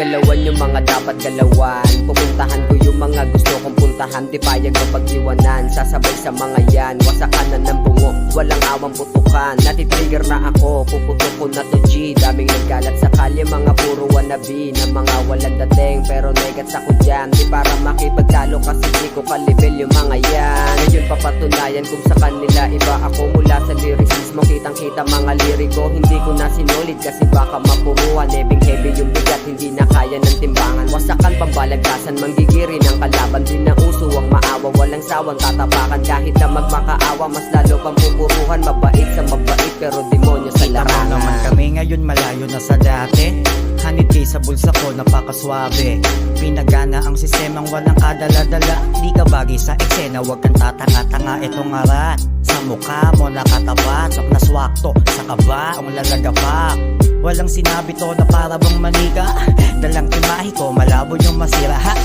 galawan yung mga dapat galawan. Pupuntahan ko yung mga gusto kong puntahan. Di payag mapag-iwanan, sasabay sa mga yan. Wasakan na ng bungo, walang awang putukan. Natitrigger na ako, puputok ko na to G. Daming nagkalat sa kalye, mga puro wannabe na mga walang dating, pero negats ako dyan. Di para makipagtalo kasi di ko kalibel yung mga yan. Ngayon papatunayan kung sa kanila iba ako. Mula sa lyricismo, kitang kita mga liriko. Hindi ko na sinulit kasi baka mapuruan. Ebing heavy yung bigat, hindi na kaya ng timbangan. Wasakan pambalagtasan, manggigiri ng kalaban. Di na uso ang maawa, walang sawang tatapakan. Kahit na magmakaawa, mas lalo pang pupuruhan. Mabait sa mabait, pero demonyo sa larangan. Naman kami ngayon malayo na sa dati. Haniti sa bulsa ko, napakaswabe. Pinagana ang sistemang walang kadala-dala. Di ka bagay sa eksena, wag kang tatanga-tanga. Itong arat sa mukha mo nakatapat. Sok na swakto sa kaba, ang lalagapak. Walang sinabi to na para bang manika. Dalang imahe ko, malabo yung masira ha.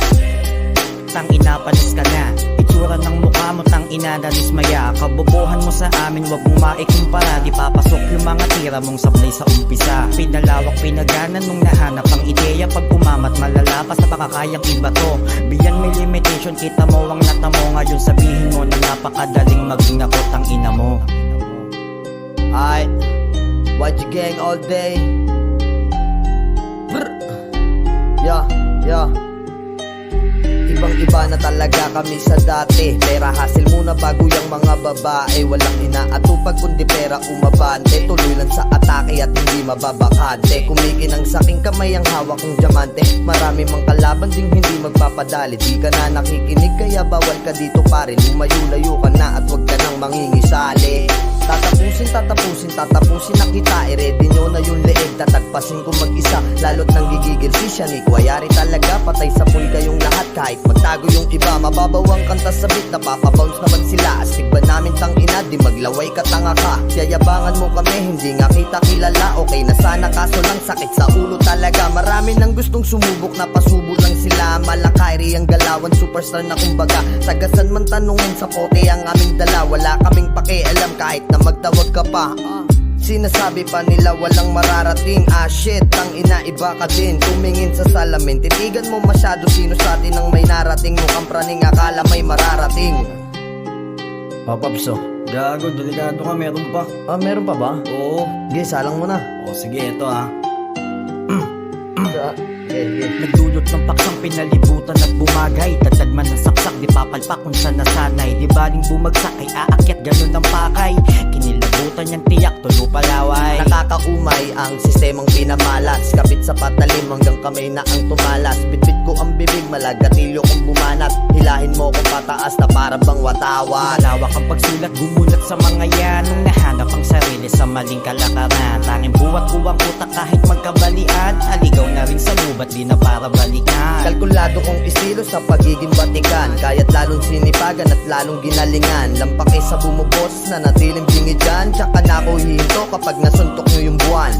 Tang ina, panis ka na. Itsura ng mukha mo, tang ina, nadismaya. Kabobohan mo sa amin, wag mong maikumpara. Di papasok yung mga tira mong sablay sa umpisa. Pinalawak, pinaganan mong nahanap ang ideya. Pag umamat, malalapas na pakakayang iba to. Beyond may limitation, kita mo ang natamo. Ngayon sabihin mo na napakadaling maging ako, tang ina mo. Aight, YG gang all day. Brr. Yeah. Ibang-iba na talaga kami sa dati. Pera hasil muna bago yung mga babae. Walang inaatupag kundi pera umabante. Tuloy lang sa atake at hindi mababakante. Kumikinang saking kamay ang hawak kong diamante. Marami mang kalaban ding hindi magpapadali. Di ka na nakikinig kaya bawal ka dito pare. Lumayo-layo ka na at wag ka nang mangingisali. Tatapusin na kita. I-ready nyo na yung leeg. Tatagpasin ko mag-isa, lalo't nang gigigil si Shani. Kuwayari talaga, patay sa pool kayong lahat. Kahit magtago yung iba, mababawang kanta sa beat. Napapabounce naman sila, astig ba namin tang ina? Di maglaway ka, tanga ka. Yayabangan mo kami, hindi nga kita kilala. Okay na sana, kaso lang sakit sa ulo talaga. Marami nang gustong sumubok, napasubo lang sila. Malakairi ang galawan, superstar na kumbaga. Sagasan man tanungin, sa pote ang aming dala. Wala kaming pakialam kahit na magtawag ka pa. Sinasabi pa nila walang mararating. Shit, tang ina, iba ka din. Tumingin sa salamin, titigan mo masyado. Sino sa atin ang may narating? Mukhang praning akala may mararating. Papapso, gago, delikado ka, meron pa. Meron pa ba? Oo. Sige, salang mo na. O sige, ito ha. Okay. Nagdulot ng paksang pinalibutan at bumagay. Dagdag man ng saksak, di papalpak kung saan nasanay. Di baling bumagsak ay aakyat, ganun ang pakay. Kinilabutan niyang tiyak, tulo palaway. Nakakaumay ang sistemang pinamalas. Kapit sa patalim hanggang kamay na ang tumalas. Bitbit ko ang bibig, malagatilyo kong bumanat. Hilahin mo kung pataas na para bang watawan. Malawak ang pagsulat, gumulat sa mga yan. Nung nahanap ang sarili sa maling kalakaran. Tanging buwat kuwang utak kahit magkabalian. Aligaw na rin sa lubat, di na para balikan. Kalkulado kong estilo sa pagiging batikan. Kaya't lalong sinipagan at lalong ginalingan. Lampake sa bumubos na natiling bingigan. Tsaka na ako hihinto kapag nasuntok nyo yung buwan.